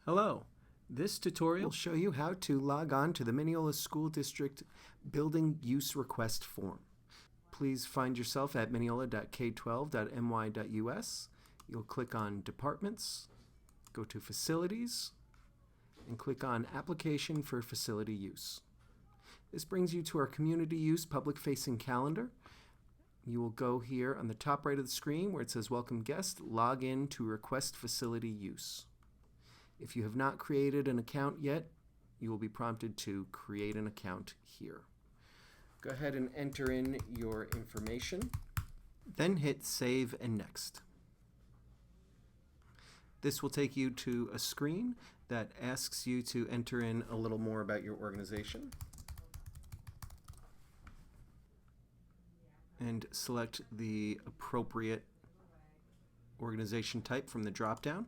Hello. This tutorial will show you how to log on to the Mineola School District Building Use Request form. Please find yourself at mineola.k12.my.us. You'll click on Departments, go to Facilities, and click on Application for Facility Use. This brings you to our Community Use Public-Facing Calendar. You will go here on the top right of the screen where it says Welcome Guest, log in to request facility use. If you have not created an account yet, you will be prompted to create an account here. Go ahead and enter in your information, then hit Save and Next. This will take you to a screen that asks you to enter in a little more about your organization. And select the appropriate organization type from the drop-down.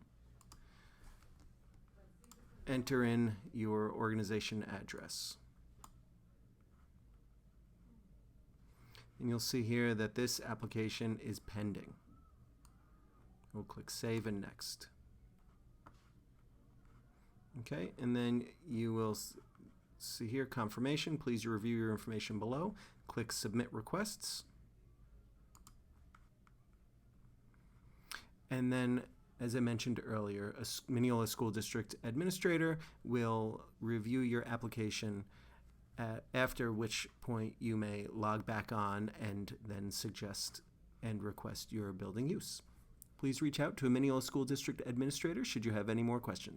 Enter in your organization address. And you'll see here that this application is pending. We'll click Save and Next. Okay, and then you will see here confirmation. Please review your information below. Click Submit Requests. And then, as I mentioned earlier, a Mineola School District Administrator will review your application, after which point you may log back on and then suggest and request your building use. Please reach out to a Mineola School District Administrator should you have any more questions.